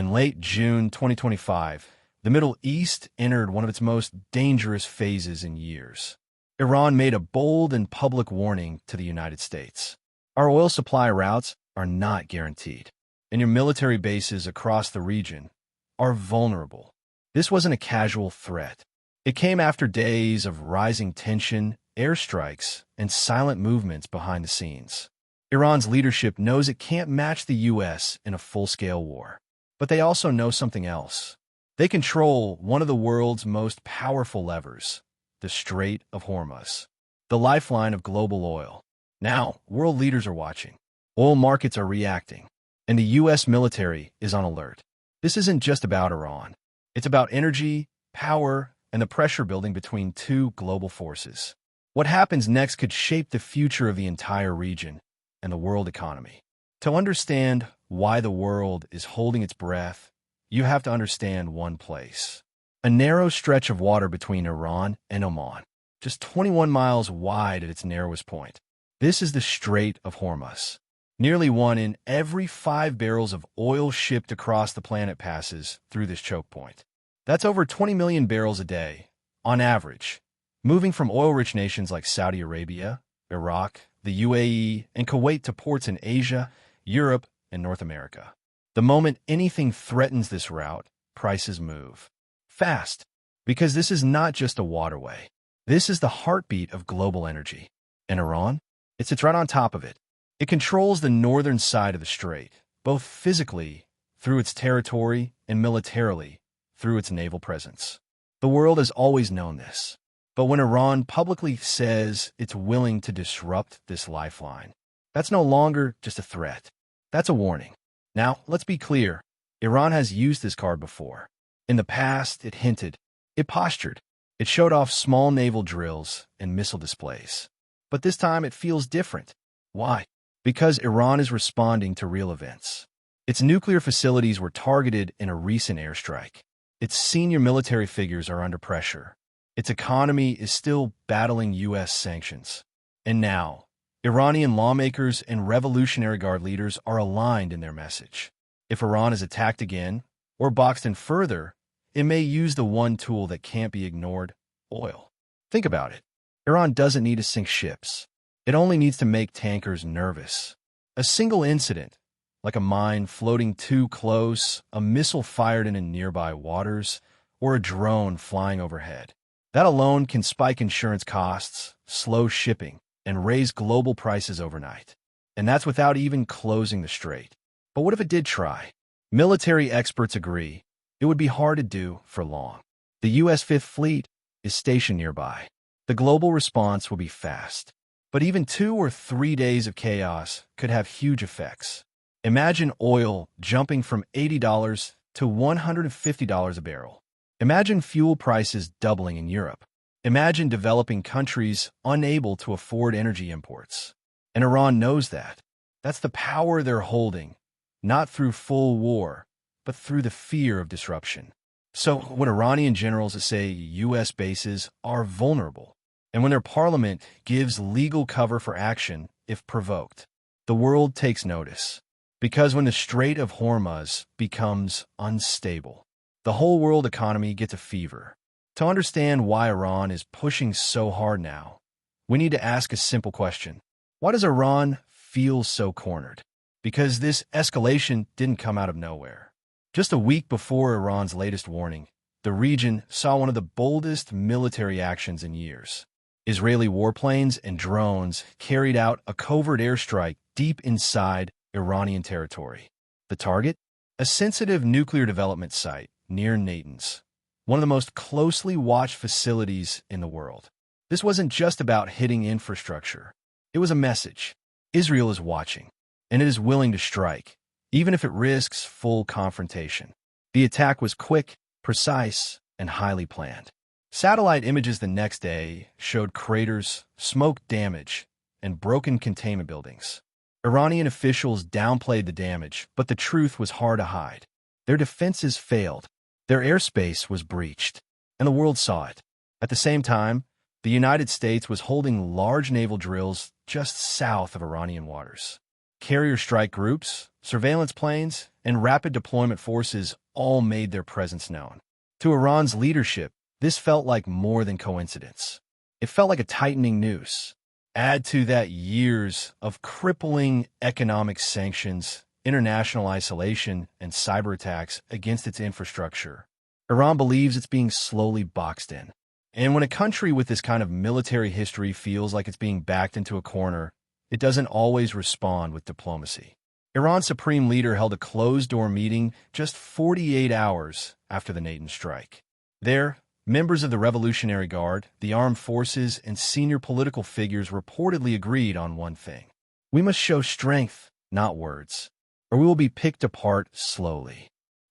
In late June 2025, the Middle East entered one of its most dangerous phases in years. Iran made a bold and public warning to the United States. Our oil supply routes are not guaranteed, and your military bases across the region are vulnerable. This wasn't a casual threat. It came after days of rising tension, airstrikes, and silent movements behind the scenes. Iran's leadership knows it can't match the U.S. in a full-scale war. But they also know something else. They control one of the world's most powerful levers, the Strait of Hormuz, the lifeline of global oil. Now, world leaders are watching. Oil markets are reacting, and the U.S. military is on alert. This isn't just about Iran. It's about energy, power, and the pressure building between two global forces. What happens next could shape the future of the entire region and the world economy. To understand why the world is holding its breath, you have to understand one place. A narrow stretch of water between Iran and Oman, just 21 miles wide at its narrowest point. This is the Strait of Hormuz. Nearly 1 in every 5 barrels of oil shipped across the planet passes through this choke point. That's over 20 million barrels a day, on average, moving from oil-rich nations like Saudi Arabia, Iraq, the UAE, and Kuwait to ports in Asia, Europe, and North America. The moment anything threatens this route, prices move. Fast. Because this is not just a waterway. This is the heartbeat of global energy. And Iran? It sits right on top of it. It controls the northern side of the strait, both physically, through its territory, and militarily, through its naval presence. The world has always known this. But when Iran publicly says it's willing to disrupt this lifeline, that's no longer just a threat. That's a warning. Now, let's be clear. Iran has used this card before. In the past, it hinted, it postured, it showed off small naval drills and missile displays. But this time it feels different. Why? Because Iran is responding to real events. Its nuclear facilities were targeted in a recent airstrike. Its senior military figures are under pressure. Its economy is still battling U.S. sanctions. And now, Iranian lawmakers and Revolutionary Guard leaders are aligned in their message. If Iran is attacked again, or boxed in further, it may use the one tool that can't be ignored, oil. Think about it. Iran doesn't need to sink ships. It only needs to make tankers nervous. A single incident, like a mine floating too close, a missile fired in nearby waters, or a drone flying overhead. That alone can spike insurance costs, slow shipping, and raise global prices overnight. And that's without even closing the strait. But what if it did try? Military experts agree it would be hard to do for long. The U.S. Fifth Fleet is stationed nearby. The global response will be fast. But even 2 or 3 days of chaos could have huge effects. Imagine oil jumping from $80 to $150 a barrel. Imagine fuel prices doubling in Europe. Imagine developing countries unable to afford energy imports. And Iran knows that. That's the power they're holding, not through full war, but through the fear of disruption. So when Iranian generals say U.S. bases are vulnerable, and when their parliament gives legal cover for action if provoked, the world takes notice. Because when the Strait of Hormuz becomes unstable, the whole world economy gets a fever. To understand why Iran is pushing so hard now, we need to ask a simple question. Why does Iran feel so cornered? Because this escalation didn't come out of nowhere. Just a week before Iran's latest warning, the region saw one of the boldest military actions in years. Israeli warplanes and drones carried out a covert airstrike deep inside Iranian territory. The target? A sensitive nuclear development site near Natanz, one of the most closely watched facilities in the world. This wasn't just about hitting infrastructure. It was a message. Israel is watching, and it is willing to strike, even if it risks full confrontation. The attack was quick, precise, and highly planned. Satellite images the next day showed craters, smoke damage, and broken containment buildings. Iranian officials downplayed the damage, but the truth was hard to hide. Their defenses failed. Their airspace was breached, and the world saw it. At the same time, the United States was holding large naval drills just south of Iranian waters. Carrier strike groups, surveillance planes, and rapid deployment forces all made their presence known. To Iran's leadership, this felt like more than coincidence. It felt like a tightening noose. Add to that years of crippling economic sanctions, international isolation, and cyber attacks against its infrastructure. Iran believes it's being slowly boxed in. And when a country with this kind of military history feels like it's being backed into a corner, it doesn't always respond with diplomacy. Iran's supreme leader held a closed-door meeting just 48 hours after the Natan strike. There, members of the Revolutionary Guard, the armed forces, and senior political figures reportedly agreed on one thing. We must show strength, not words, or we will be picked apart slowly.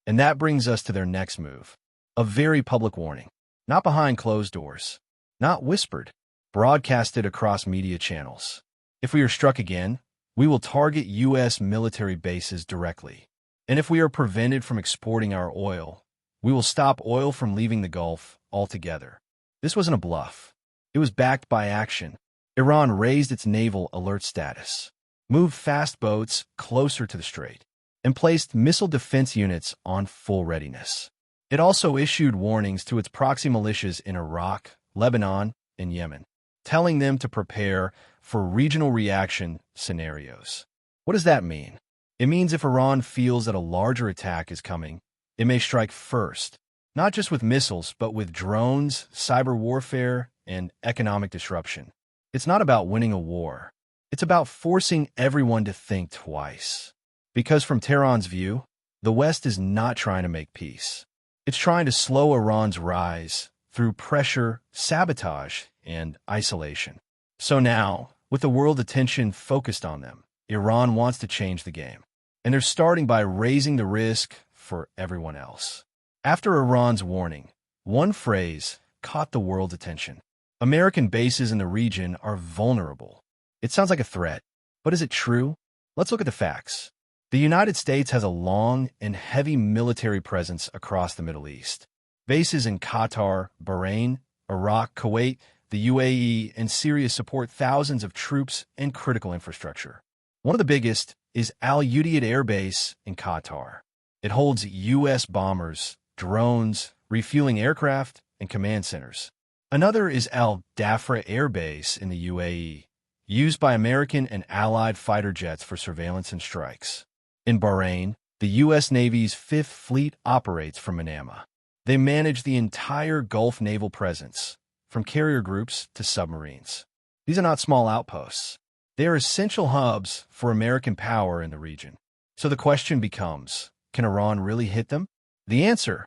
And that brings us to their next move. A very public warning. Not behind closed doors. Not whispered. Broadcasted across media channels. If we are struck again, we will target U.S. military bases directly. And if we are prevented from exporting our oil, we will stop oil from leaving the Gulf altogether. This wasn't a bluff. It was backed by action. Iran raised its naval alert status, moved fast boats closer to the strait, and placed missile defense units on full readiness. It also issued warnings to its proxy militias in Iraq, Lebanon, and Yemen, telling them to prepare for regional reaction scenarios. What does that mean? It means if Iran feels that a larger attack is coming, it may strike first, not just with missiles, but with drones, cyber warfare, and economic disruption. It's not about winning a war. It's about forcing everyone to think twice. Because from Tehran's view, the West is not trying to make peace. It's trying to slow Iran's rise through pressure, sabotage, and isolation. So now, with the world attention focused on them, Iran wants to change the game. And they're starting by raising the risk for everyone else. After Iran's warning, one phrase caught the world's attention. American bases in the region are vulnerable. It sounds like a threat, but is it true? Let's look at the facts. The United States has a long and heavy military presence across the Middle East. Bases in Qatar, Bahrain, Iraq, Kuwait, the UAE, and Syria support thousands of troops and critical infrastructure. One of the biggest is Al Udeid Air Base in Qatar. It holds U.S. bombers, drones, refueling aircraft, and command centers. Another is Al Dhafra Air Base in the UAE, used by American and Allied fighter jets for surveillance and strikes. In Bahrain, the U.S. Navy's Fifth Fleet operates from Manama. They manage the entire Gulf naval presence, from carrier groups to submarines. These are not small outposts. They are essential hubs for American power in the region. So the question becomes, can Iran really hit them? The answer,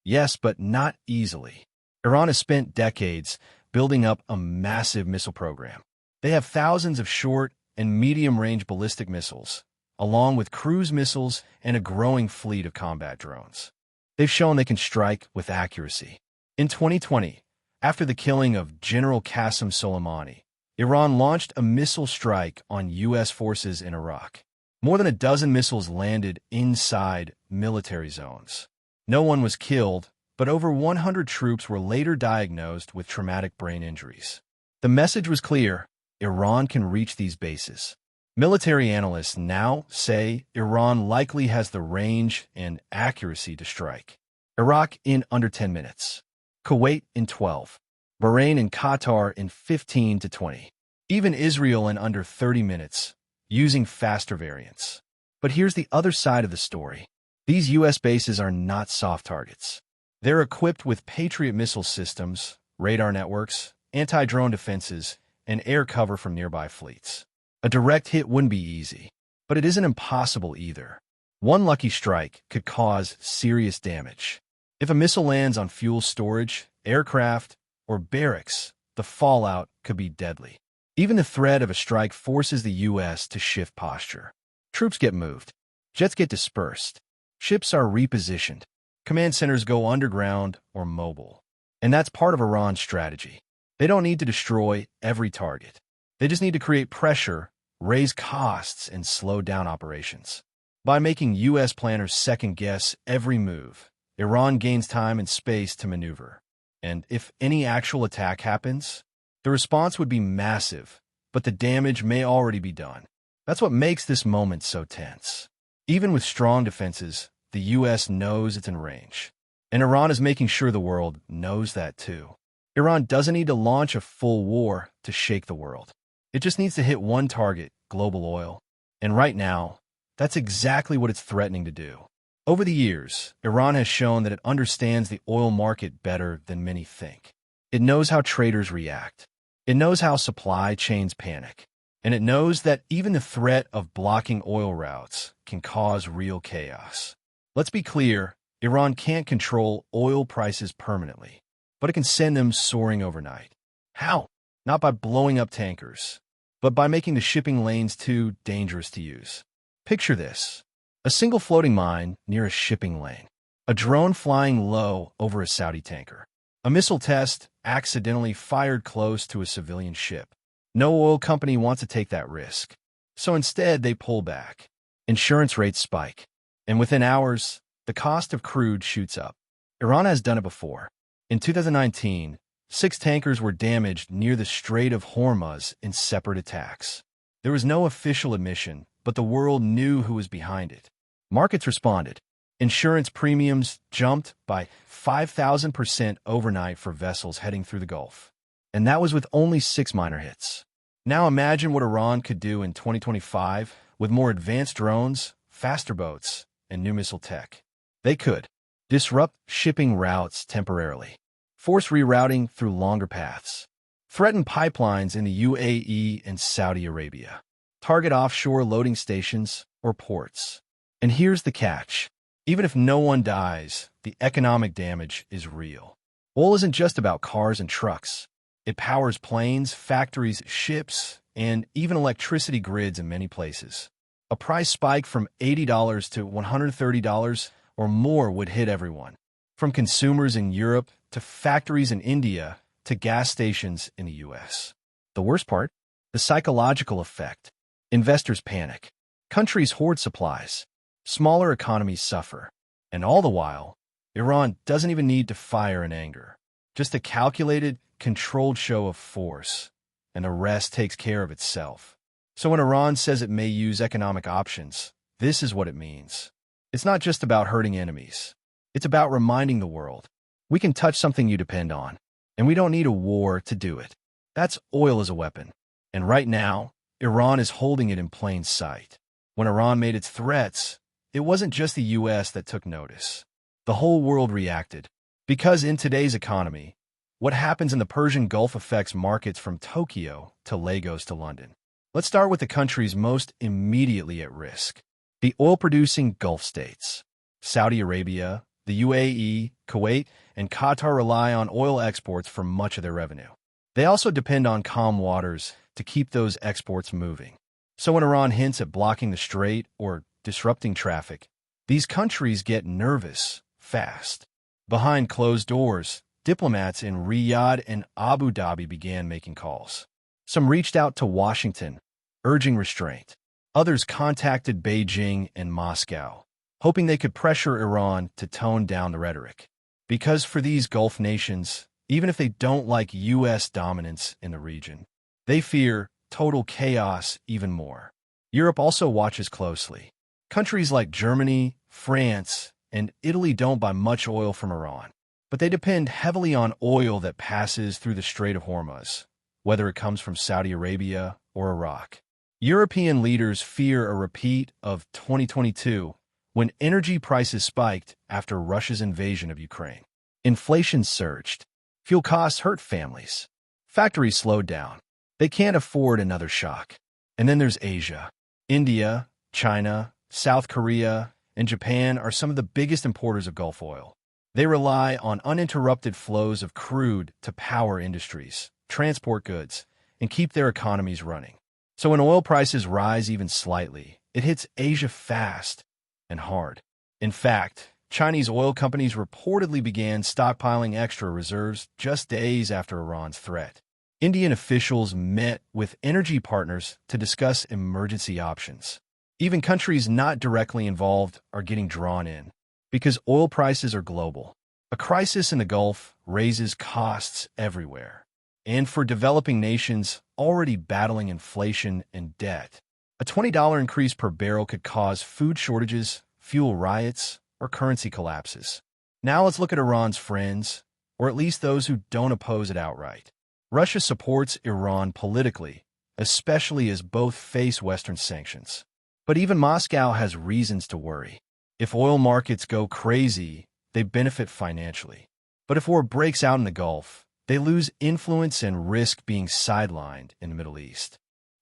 yes, but not easily. Iran has spent decades building up a massive missile program. They have thousands of short and medium-range ballistic missiles, along with cruise missiles and a growing fleet of combat drones. They've shown they can strike with accuracy. In 2020, after the killing of General Qasem Soleimani, Iran launched a missile strike on U.S. forces in Iraq. More than a dozen missiles landed inside military zones. No one was killed, but over 100 troops were later diagnosed with traumatic brain injuries. The message was clear: Iran can reach these bases. Military analysts now say Iran likely has the range and accuracy to strike. Iraq in under 10 minutes. Kuwait in 12. Bahrain and Qatar in 15 to 20. Even Israel in under 30 minutes, using faster variants. But here's the other side of the story. These U.S. bases are not soft targets. They're equipped with Patriot missile systems, radar networks, anti-drone defenses, and air cover from nearby fleets. A direct hit wouldn't be easy, but it isn't impossible either. One lucky strike could cause serious damage. If a missile lands on fuel storage, aircraft, or barracks, the fallout could be deadly. Even the threat of a strike forces the U.S. to shift posture. Troops get moved. Jets get dispersed. Ships are repositioned. Command centers go underground or mobile. And that's part of Iran's strategy. They don't need to destroy every target. They just need to create pressure, raise costs, and slow down operations. By making U.S. planners second-guess every move, Iran gains time and space to maneuver. And if any actual attack happens, the response would be massive, but the damage may already be done. That's what makes this moment so tense. Even with strong defenses, the U.S. knows it's in range. And Iran is making sure the world knows that too. Iran doesn't need to launch a full war to shake the world. It just needs to hit one target, global oil. And right now, that's exactly what it's threatening to do. Over the years, Iran has shown that it understands the oil market better than many think. It knows how traders react. It knows how supply chains panic. And it knows that even the threat of blocking oil routes can cause real chaos. Let's be clear, Iran can't control oil prices permanently, but it can send them soaring overnight. How? Not by blowing up tankers, but by making the shipping lanes too dangerous to use. Picture this: a single floating mine near a shipping lane, a drone flying low over a Saudi tanker, a missile test accidentally fired close to a civilian ship. No oil company wants to take that risk, so instead they pull back. Insurance rates spike, and within hours, the cost of crude shoots up. Iran has done it before. In 2019, 6 tankers were damaged near the Strait of Hormuz in separate attacks. There was no official admission, but the world knew who was behind it. Markets responded. Insurance premiums jumped by 5,000% overnight for vessels heading through the Gulf. And that was with only 6 minor hits. Now imagine what Iran could do in 2025 with more advanced drones, faster boats, and new missile tech. They could disrupt shipping routes temporarily, force rerouting through longer paths, threaten pipelines in the UAE and Saudi Arabia, target offshore loading stations or ports. And here's the catch. Even if no one dies, the economic damage is real. Oil isn't just about cars and trucks. It powers planes, factories, ships, and even electricity grids in many places. A price spike from $80 to $130 or more would hit everyone, from consumers in Europe to factories in India to gas stations in the US. The worst part? The psychological effect. Investors panic. Countries hoard supplies. Smaller economies suffer. And all the while, Iran doesn't even need to fire in anger. Just a calculated, controlled show of force, and the rest takes care of itself. So when Iran says it may use economic options, this is what it means. It's not just about hurting enemies. It's about reminding the world, we can touch something you depend on, and we don't need a war to do it. That's oil as a weapon. And right now, Iran is holding it in plain sight. When Iran made its threats, it wasn't just the U.S. that took notice. The whole world reacted. Because in today's economy, what happens in the Persian Gulf affects markets from Tokyo to Lagos to London. Let's start with the countries most immediately at risk. The oil-producing Gulf states. Saudi Arabia, the UAE, Kuwait, and Qatar rely on oil exports for much of their revenue. They also depend on calm waters to keep those exports moving. So when Iran hints at blocking the strait or disrupting traffic, these countries get nervous fast. Behind closed doors, diplomats in Riyadh and Abu Dhabi began making calls. Some reached out to Washington, urging restraint. Others contacted Beijing and Moscow, hoping they could pressure Iran to tone down the rhetoric. Because for these Gulf nations, even if they don't like U.S. dominance in the region, they fear total chaos even more. Europe also watches closely. Countries like Germany, France, and Italy don't buy much oil from Iran, but they depend heavily on oil that passes through the Strait of Hormuz, whether it comes from Saudi Arabia or Iraq. European leaders fear a repeat of 2022, when energy prices spiked after Russia's invasion of Ukraine. Inflation surged. Fuel costs hurt families. Factories slowed down. They can't afford another shock. And then there's Asia. India, China, South Korea, and Japan are some of the biggest importers of Gulf oil. They rely on uninterrupted flows of crude to power industries, transport goods, and keep their economies running. So when oil prices rise even slightly, it hits Asia fast and hard. In fact, Chinese oil companies reportedly began stockpiling extra reserves just days after Iran's threat. Indian officials met with energy partners to discuss emergency options. Even countries not directly involved are getting drawn in, because oil prices are global. A crisis in the Gulf raises costs everywhere. And for developing nations already battling inflation and debt, A $20 increase per barrel could cause food shortages, fuel riots, or currency collapses. Now let's look at Iran's friends, or at least those who don't oppose it outright. Russia supports Iran politically, especially as both face Western sanctions. But even Moscow has reasons to worry. If oil markets go crazy, they benefit financially. But if war breaks out in the Gulf, they lose influence and risk being sidelined in the Middle East.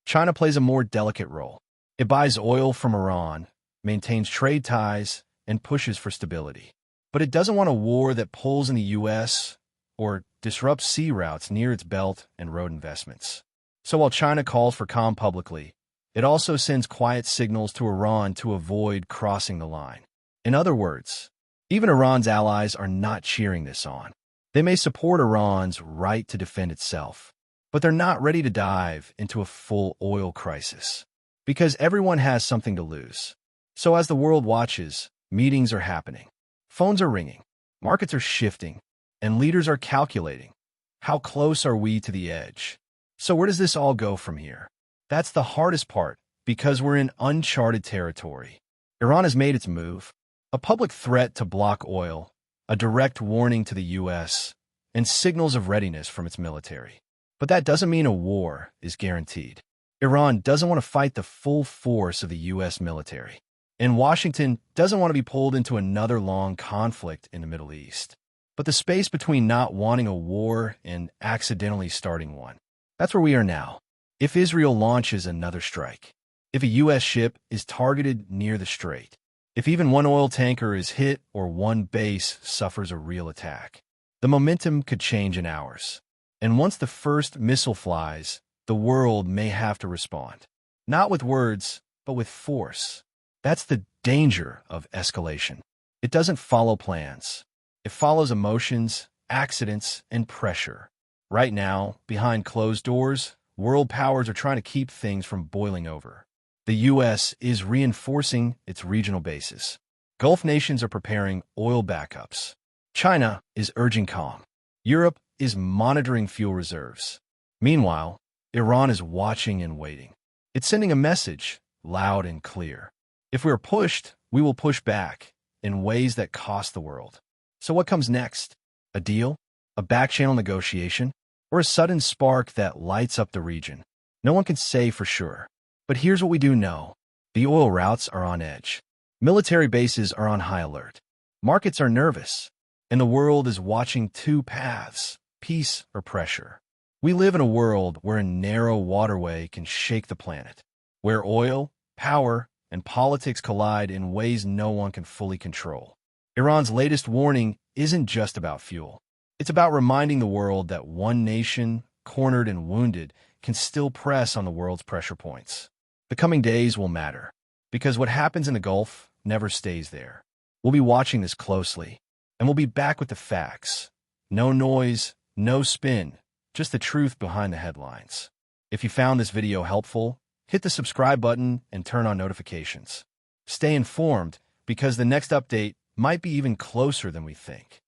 China plays a more delicate role. It buys oil from Iran, maintains trade ties, and pushes for stability. But it doesn't want a war that pulls in the U.S. or disrupts sea routes near its belt and road investments. So while China calls for calm publicly, it also sends quiet signals to Iran to avoid crossing the line. In other words, even Iran's allies are not cheering this on. They may support Iran's right to defend itself, but they're not ready to dive into a full oil crisis, because everyone has something to lose. So as the world watches, meetings are happening, phones are ringing, markets are shifting, and leaders are calculating. How close are we to the edge? So where does this all go from here? That's the hardest part, because we're in uncharted territory. Iran has made its move, a public threat to block oil, a direct warning to the U.S., and signals of readiness from its military. But that doesn't mean a war is guaranteed. Iran doesn't want to fight the full force of the U.S. military, and Washington doesn't want to be pulled into another long conflict in the Middle East. But the space between not wanting a war and accidentally starting one, that's where we are now. If Israel launches another strike, if a U.S. ship is targeted near the strait, if even one oil tanker is hit or one base suffers a real attack, the momentum could change in hours. And once the first missile flies, the world may have to respond. Not with words, but with force. That's the danger of escalation. It doesn't follow plans. It follows emotions, accidents, and pressure. Right now, behind closed doors, world powers are trying to keep things from boiling over. The U.S. is reinforcing its regional bases. Gulf nations are preparing oil backups. China is urging calm. Europe is monitoring fuel reserves. Meanwhile, Iran is watching and waiting. It's sending a message, loud and clear. If we are pushed, we will push back in ways that cost the world. So what comes next? A deal? A back-channel negotiation? Or a sudden spark that lights up the region? No one can say for sure. But here's what we do know. The oil routes are on edge. Military bases are on high alert. Markets are nervous. And the world is watching two paths, peace or pressure. We live in a world where a narrow waterway can shake the planet, where oil, power, and politics collide in ways no one can fully control. Iran's latest warning isn't just about fuel. It's about reminding the world that one nation, cornered and wounded, can still press on the world's pressure points. The coming days will matter, because what happens in the Gulf never stays there. We'll be watching this closely, and we'll be back with the facts. No noise, no spin, just the truth behind the headlines. If you found this video helpful, hit the subscribe button and turn on notifications. Stay informed, because the next update might be even closer than we think.